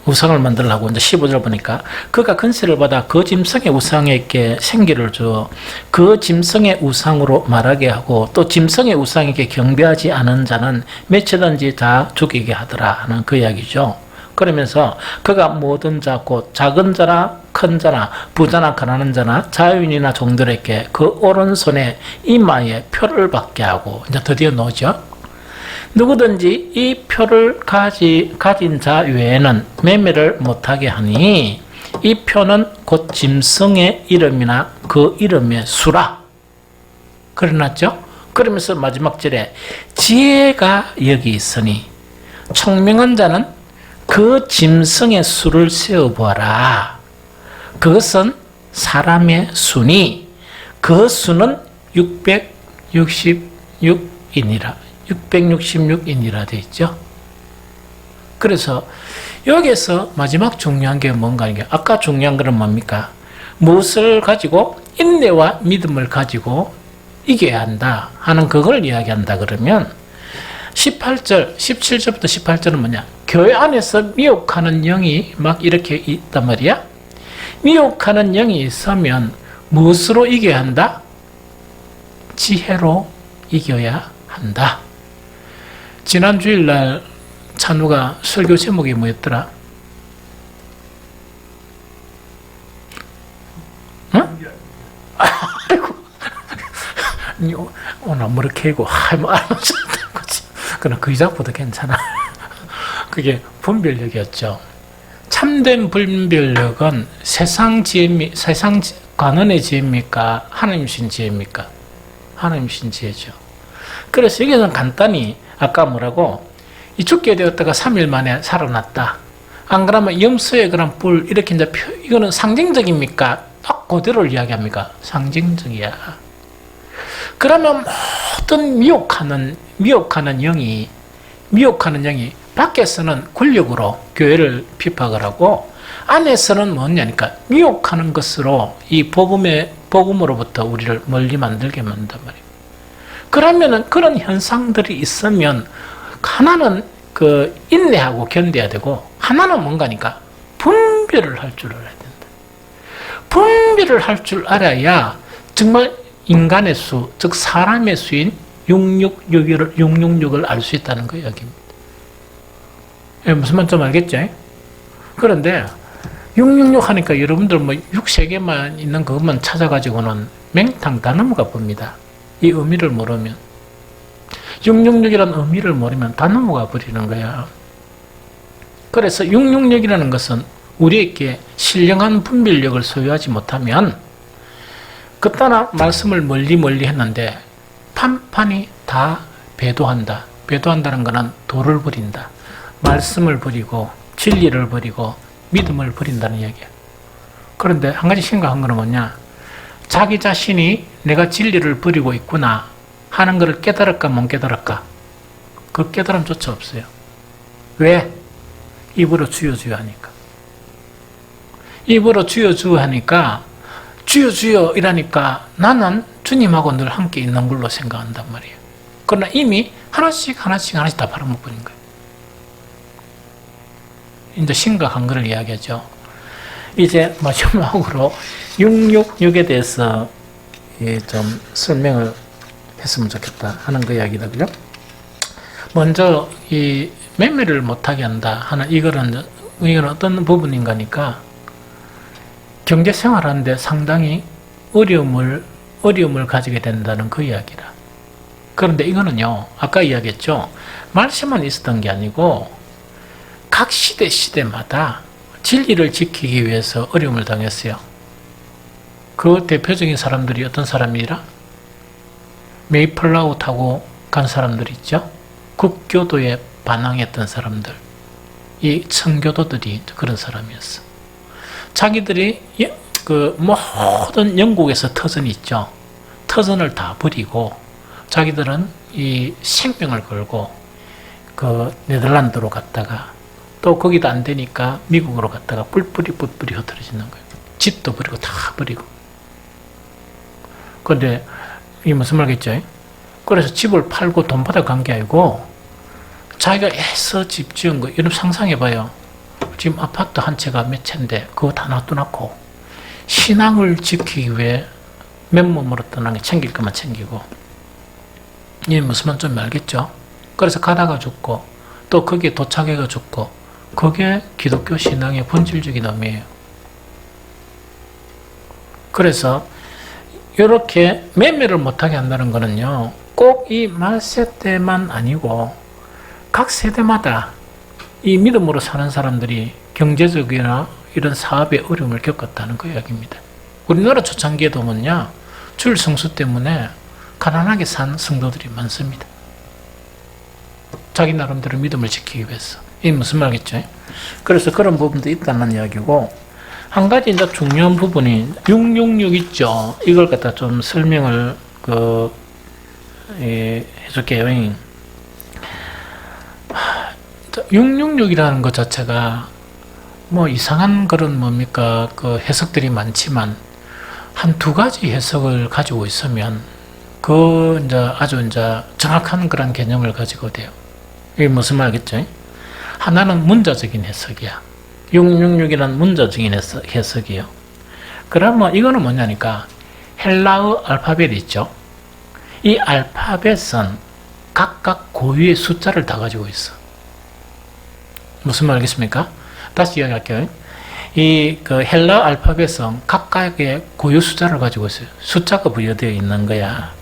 우상을 만들려고 이제 15절 보니까 그가 근세를 받아 그 짐승의 우상에게 생기를 주어 그 짐승의 우상으로 말하게 하고 또 짐승의 우상에게 경배하지 않은 자는 몇이든지 다 죽이게 하더라 하는 그 이야기죠. 그러면서 그가 모든 자 곧 작은 자나 큰 자나 부자나 가난한 자나 자유인이나 종들에게 그 오른손에 이마에 표를 받게 하고 이제 드디어 나오죠. 누구든지 이 표를 가진 자 외에는 매매를 못하게 하니 이 표는 곧 짐승의 이름이나 그 이름의 수라. 그래놨죠? 그러면서 마지막 절에 지혜가 여기 있으니 총명한 자는 그 짐승의 수를 세어보아라. 그것은 사람의 수니 그 수는 666인이라 666인이라 되어 있죠. 그래서 여기에서 마지막 중요한 게 뭔가 이게 아까 중요한 것은 뭡니까? 무엇을 가지고 인내와 믿음을 가지고 이겨야 한다 하는 그걸 이야기한다 그러면 18절, 17절부터 18절은 뭐냐? 교회 안에서 미혹하는 영이 막 이렇게 있단 말이야. 미혹하는 영이 있으면 무엇으로 이겨야 한다? 지혜로 이겨야 한다. 지난 주일날 찬우가 설교 제목이 뭐였더라? 응? 아이고. 오늘 머리 캐고, 그럼 그 이작보다 괜찮아. 그게 분별력이었죠. 참된 분별력은 세상 관원의 지혜입니까? 하나님신 지혜입니까? 하나님신 지혜죠. 그래서 여기서는 간단히 아까 뭐라고? 이 죽게 되었다가 3일 만에 살아났다. 안 그러면 염소의 그런 뿔 이렇게 이제 이거는 상징적입니까? 딱 그대로를 이야기합니까? 상징적이야. 그러면 모든 미혹하는 영이 밖에서는 권력으로 교회를 핍박을 하고 안에서는 뭐냐니까 미혹하는 것으로 이 복음으로부터 우리를 멀리 만들게 만든단 말이에요. 그러면은 그런 현상들이 있으면 하나는 그 인내하고 견뎌야 되고 하나는 뭔가니까 분별을 할 줄 알아야 된다. 분별을 할 줄 알아야 정말 인간의 수, 즉 사람의 수인 666을 알 수 있다는 거예요. 여기입니다. 무슨 말인지 좀 알겠죠? 그런데 666 하니까 여러분들 뭐 6세개만 있는 그것만 찾아가지고는 맹탕 다 넘어가 봅니다. 이 의미를 모르면 666이라는 의미를 모르면 다 넘어가 버리는 거야. 그래서 666이라는 것은 우리에게 신령한 분별력을 소유하지 못하면 그따나 말씀을 멀리 했는데 판판이 다 배도한다. 배도한다는 것은 도를 버린다. 말씀을 버리고 진리를 버리고 믿음을 버린다는 얘기야. 그런데 한 가지 심각한 것은 뭐냐? 자기 자신이 내가 진리를 버리고 있구나 하는 것을 깨달을까 못 깨달을까? 그 깨달음조차 없어요. 왜? 입으로 주여 주여 하니까. 입으로 주여 주여 하니까 주여 주여 이러니까 나는 주님하고 늘 함께 있는 걸로 생각한단 말이에요. 그러나 이미 하나씩 다 팔아먹어버린 거예요. 이제 심각한 것을 이야기하죠. 이제 마지막으로 666에 대해서 좀 설명을 했으면 좋겠다 하는 그 이야기다. 그죠? 먼저 이 매매를 못하게 한다 하는 이거는 어떤 부분인가니까 경제생활 하는데 상당히 어려움을 가지게 된다는 그 이야기라. 그런데 이거는요, 아까 이야기했죠. 말씀만 있었던 게 아니고 각 시대마다 진리를 지키기 위해서 어려움을 당했어요. 그 대표적인 사람들이 어떤 사람이라? 메이플라우 타고 간 사람들 있죠? 국교도에 반항했던 사람들. 이 청교도들이 그런 사람이었어. 자기들이 그 모든 영국에서 터전이 있죠. 터전을 다 버리고 자기들은 이 생명을 걸고 그 네덜란드로 갔다가 또 거기도 안 되니까 미국으로 갔다가 뿔뿔이 흩어지는 거예요. 집도 버리고 다 버리고. 그런데 이게 무슨 말겠죠? 그래서 집을 팔고 돈 받아 간 게 아니고 자기가 애써 집 지은 거, 여러분 상상해봐요. 지금 아파트 한 채가 몇 채인데 그거 다 놔두놓고 신앙을 지키기 위해 맨몸으로 떠나는 게 챙길 것만 챙기고. 이게 무슨 말인지 좀 알겠죠? 그래서 가다가 죽고 또 거기에 도착해가 죽고 그게 기독교 신앙의 본질적인 의미예요. 그래서 이렇게 매매를 못하게 한다는 거는요, 꼭 이 말세 때만 아니고 각 세대마다 이 믿음으로 사는 사람들이 경제적이나 이런 사업에 어려움을 겪었다는 그 이야기입니다. 우리나라 초창기에도 뭐냐, 주일 성수 때문에 가난하게 산 성도들이 많습니다. 자기 나름대로 믿음을 지키기 위해서. 이게 무슨 말이겠죠? 그래서 그런 부분도 있다는 이야기고, 한 가지 이제 중요한 부분이 666 있죠. 이걸 갖다 좀 설명을 해줄게요. 666이라는 것 자체가 뭐 이상한 그런 뭡니까 그 해석들이 많지만 한 두 가지 해석을 가지고 있으면 그 이제 아주 이제 정확한 그런 개념을 가지고 돼요. 이게 무슨 말이겠죠? 하나는 문자적인 해석이야. 666이라는 문자적인 해석이에요. 그러면 이거는 뭐냐니까 헬라어 알파벳 있죠. 이 알파벳은 각각 고유의 숫자를 다 가지고 있어. 무슨 말이겠습니까? 다시 이야기할게요. 이 헬라 알파벳은 각각의 고유 숫자를 가지고 있어요. 숫자가 부여되어 있는 거야.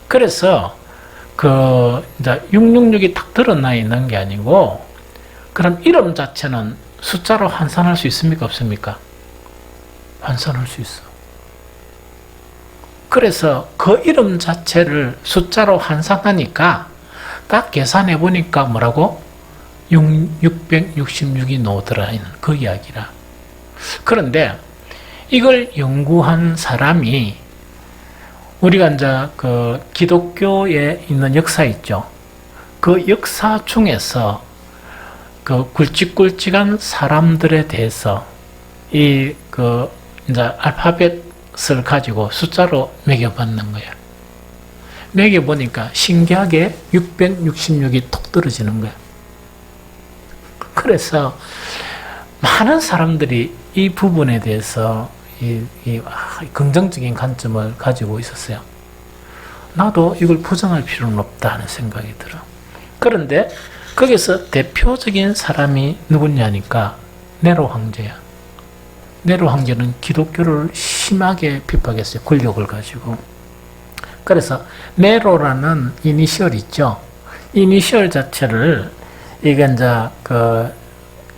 그래서 이제 666이 딱 드러나 있는 게 아니고, 그럼 이름 자체는 숫자로 환산할 수 있습니까? 없습니까? 환산할 수 있어. 그래서 그 이름 자체를 숫자로 환산하니까 딱 계산해 보니까 뭐라고? 666이 나오더라. 그 이야기라. 그런데 이걸 연구한 사람이 우리가 이제 그 기독교에 있는 역사 있죠. 그 역사 중에서 그 굵직굵직한 사람들에 대해서 이제 알파벳을 가지고 숫자로 매겨봤는 거야. 매겨보니까 신기하게 666이 톡 떨어지는 거야. 그래서 많은 사람들이 이 부분에 대해서 긍정적인 관점을 가지고 있었어요. 나도 이걸 부정할 필요는 없다 하는 생각이 들어. 그런데 거기서 대표적인 사람이 누구냐니까 네로 황제야. 네로 황제는 기독교를 심하게 핍박했어요. 권력을 가지고. 그래서 네로라는 이니셜 있죠. 이니셜 자체를 이게 이제 그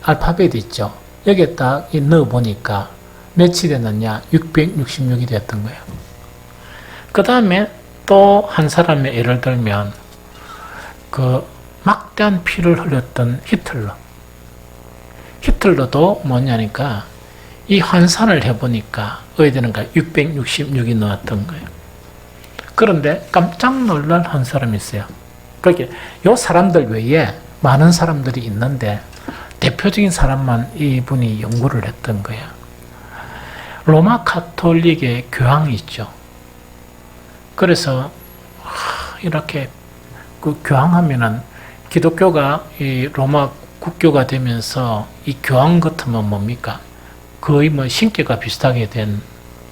알파벳 있죠. 여기에 딱 넣어 보니까 며칠 됐느냐? 666이 됐던 거예요. 그 다음에 또 한 사람의 예를 들면 그 막대한 피를 흘렸던 히틀러. 히틀러도 뭐냐니까 이 환산을 해보니까 어디 되는가? 666이 나왔던 거예요. 그런데 깜짝 놀랄 한 사람이 있어요. 그렇게 요 사람들 외에 많은 사람들이 있는데 대표적인 사람만 이분이 연구를 했던 거예요. 로마 가톨릭의 교황이 있죠. 그래서 이렇게 그 교황하면은 기독교가 이 로마 국교가 되면서 이 교황 같으면 뭡니까? 거의 뭐 신께가 비슷하게 된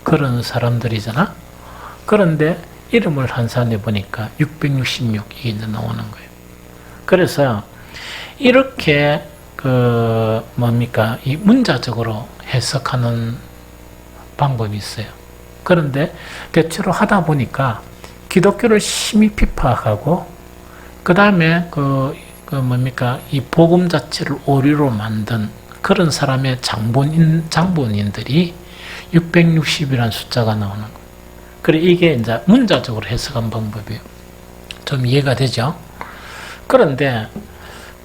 그런 사람들이잖아. 그런데 이름을 환산해 보니까 666 이게 이제 나오는 거예요. 그래서 이렇게 이 문자적으로 해석하는 방법이 있어요. 그런데 대체로 하다 보니까 기독교를 심히 핍박하고, 그 다음에 이 복음 자체를 오류로 만든 그런 사람의 장본인들이 660이라는 숫자가 나오는 거예요. 그래, 이게 이제 문자적으로 해석한 방법이에요. 좀 이해가 되죠? 그런데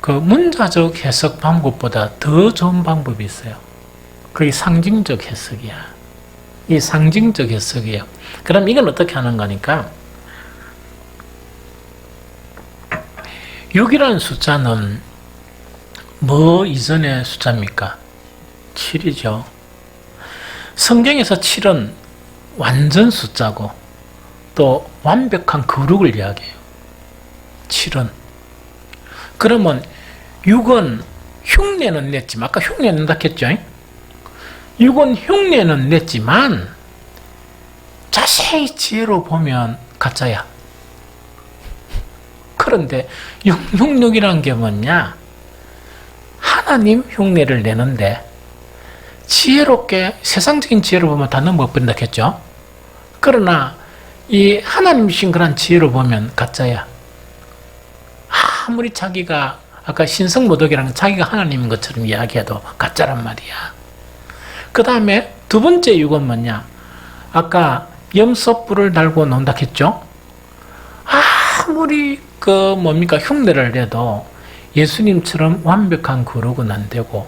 그 문자적 해석 방법보다 더 좋은 방법이 있어요. 그게 상징적 해석이야. 이 상징적 해석이에요. 그럼 이건 어떻게 하는 거니까, 6이라는 숫자는 뭐 이전의 숫자입니까? 7이죠. 성경에서 7은 완전 숫자고 또 완벽한 거룩을 이야기해요. 7은. 그러면 6은 흉내는 냈지만, 아까 흉내 낸다 했죠? 6은 흉내는 냈지만 자세히 지혜로 보면 가짜야. 그런데 666이라는 게 뭐냐? 하나님 흉내를 내는데 지혜롭게 세상적인 지혜로 보면 다 넘어버린다 했죠? 그러나 이 하나님이신 그런 지혜로 보면 가짜야. 아무리 자기가 아까 신성모독이라는 자기가 하나님인 것처럼 이야기해도 가짜란 말이야. 그 다음에 두 번째 유혹은 뭐냐? 아까 염소뿔을 달고 논다 했죠? 아무리 흉내를 내도 예수님처럼 완벽한 거룩은 안 되고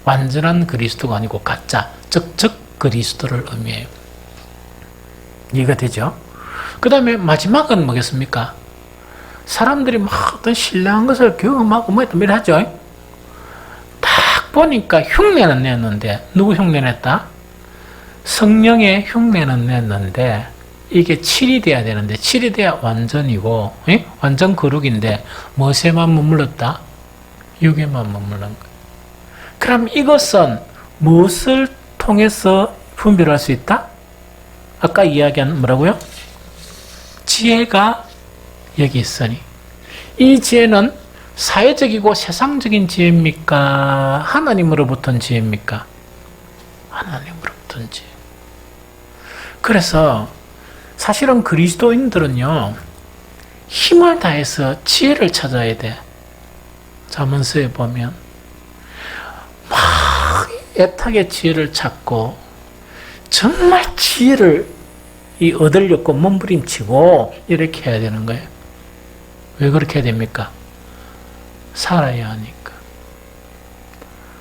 완전한 그리스도가 아니고 가짜, 적 그리스도를 의미해요. 이해가 되죠? 그 다음에 마지막은 뭐겠습니까? 사람들이 막 어떤 신뢰한 것을 경험하고 뭐 이런 하죠. 딱 보니까 흉내는 냈는데 누구 흉내 냈다? 성령의 흉내는 냈는데 이게 7이 돼야 되는데 7이 돼야 완전이고 완전 거룩인데 무엇에만 머물렀다? 6에만 머물른 거예요. 그럼 이것은 무엇을 통해서 분별할 수 있다? 아까 이야기한 뭐라고요? 지혜가 여기 있으니 이 지혜는 사회적이고 세상적인 지혜입니까? 하나님으로부터는 지혜입니까? 하나님으로부터는 지혜. 그래서 사실은 그리스도인들은요 힘을 다해서 지혜를 찾아야 돼. 잠언서에 보면 막 애타게 지혜를 찾고 정말 지혜를 얻으려고 몸부림치고 이렇게 해야 되는 거예요. 왜 그렇게 해야 됩니까? 살아야 하니까.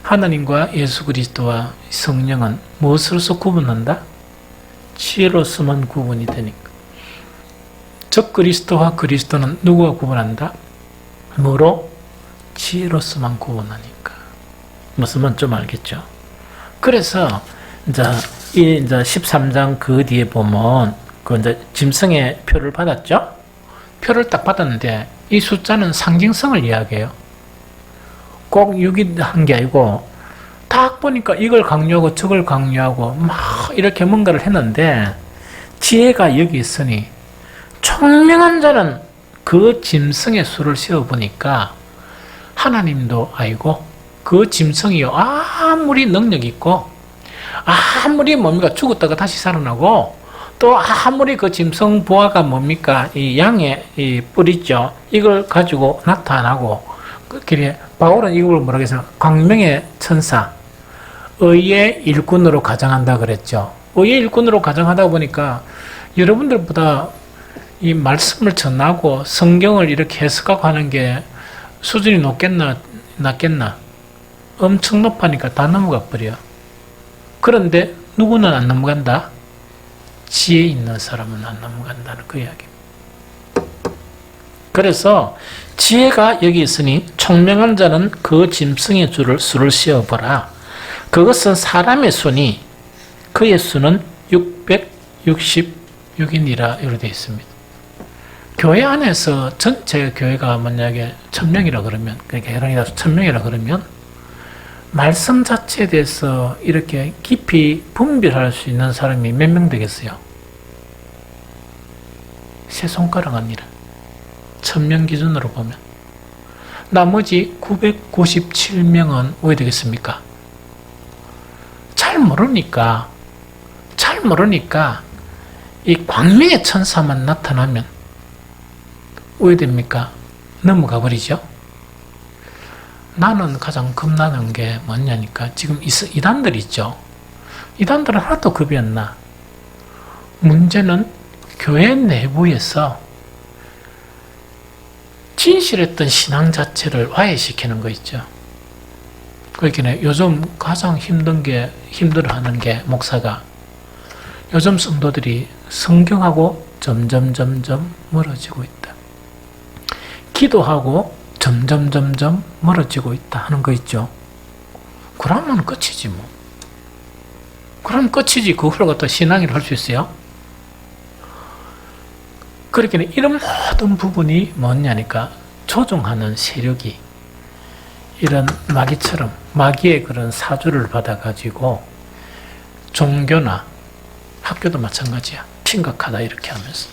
하나님과 예수 그리스도와 성령은 무엇으로서 구분한다? 지혜로서만 구분이 되니까. 적 그리스도와 그리스도는 누구가 구분한다? 뭐로? 지혜로서만 구분하니까. 무슨 말 좀 알겠죠? 그래서 이제 13장 그 뒤에 보면 이제 짐승의 표를 받았죠? 표를 딱 받았는데 이 숫자는 상징성을 이야기해요. 꼭 6이 한 게 아니고 딱 보니까 이걸 강요하고 저걸 강요하고 막 이렇게 뭔가를 했는데 지혜가 여기 있으니 총명한 자는 그 짐승의 수를 세어보니까 하나님도 알고 그 짐승이요 아무리 능력 있고 아무리 뭡니까 죽었다가 다시 살아나고 또 아무리 그 짐승 보아가 뭡니까 이 양의 이 뿔 있죠 이걸 가지고 나타나고 그래 바울은 이걸 뭐라고 해서 광명의 천사 의의 일꾼으로 가정한다 그랬죠. 의의 일꾼으로 가정하다 보니까 여러분들보다 이 말씀을 전하고 성경을 이렇게 해석하고 하는 게 수준이 높겠나 낮겠나 엄청 높으니까 다 넘어가 버려. 그런데 누구는 안 넘어간다? 지혜 있는 사람은 안 넘어간다는 그 이야기입니다. 그래서 지혜가 여기 있으니 총명한 자는 그 짐승의 수를 세어보라. 그것은 사람의 수니 그의 수는 666이니라 이렇게 되어 있습니다. 교회 안에서 전체 교회가 만약에 1000명이라 그러면 그러니까 해당이라서 1000명이라 그러면 말씀 자체에 대해서 이렇게 깊이 분별할 수 있는 사람이 몇 명 되겠어요? 세 손가락 아니라 1000명 기준으로 보면 나머지 997명은 왜 되겠습니까? 잘 모르니까 이 광명의 천사만 나타나면 왜 됩니까? 넘어가 버리죠. 나는 가장 겁나는 게 뭐냐니까 지금 이단들 있죠. 이단들은 하나도 겁이 안 나. 문제는 교회 내부에서 진실했던 신앙 자체를 와해시키는 거 있죠. 그러니까 요즘 가장 힘들어하는 게 목사가 요즘 성도들이 성경하고 점점 멀어지고 있다. 기도하고 점점 멀어지고 있다 하는 거 있죠. 그러면 끝이지 뭐. 그럼 끝이지. 그걸 갖다 신앙이라 할 수 있어요? 그러니까 이런 모든 부분이 뭐냐니까 조종하는 세력이 이런 마귀처럼 마귀의 그런 사주를 받아가지고 종교나 학교도 마찬가지야. 심각하다 이렇게 하면서.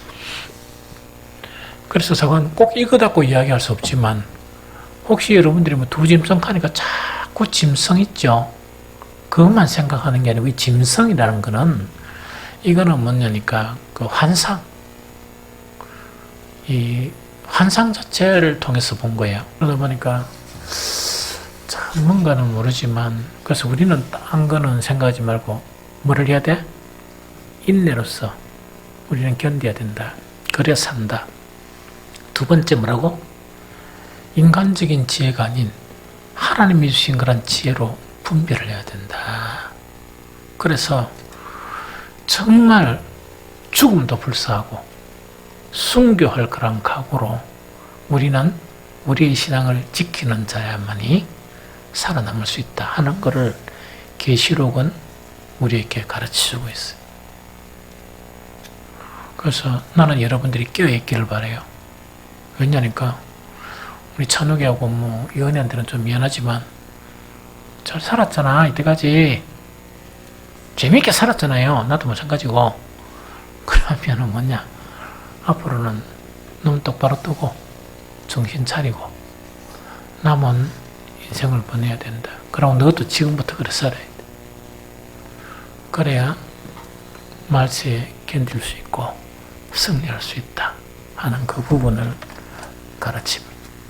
그래서 저건 꼭 이거 갖고 이야기할 수 없지만 혹시 여러분들이 뭐 두 짐승 하니까 자꾸 짐승 있죠. 그것만 생각하는 게 아니고 이 짐승이라는 거는 이거는 뭐냐니까 그 환상. 이 환상 자체를 통해서 본 거예요. 그러다 보니까 참 뭔가는 모르지만 그래서 우리는 딴 거는 생각하지 말고 뭐를 해야 돼? 인내로서 우리는 견뎌야 된다. 그래야 산다. 두 번째 뭐라고? 인간적인 지혜가 아닌 하나님이 주신 그런 지혜로 분별을 해야 된다. 그래서 정말 죽음도 불사하고 순교할 그런 각오로 우리는 우리의 신앙을 지키는 자야만이 살아남을 수 있다 하는 것을 계시록은 우리에게 가르치고 있어요. 그래서 나는 여러분들이 깨어있기를 바라요. 왜냐니까 우리 찬욱이하고 뭐 연애한테는 좀 미안하지만 잘 살았잖아. 이때까지 재미있게 살았잖아요. 나도 마찬가지고. 그러면은 뭐냐, 앞으로는 눈 똑바로 뜨고 정신 차리고 남은 인생을 보내야 된다. 그럼 너도 지금부터 그래 살아야 돼. 그래야 말세에 견딜 수 있고 승리할 수 있다 하는 그 부분을 가르칩니다.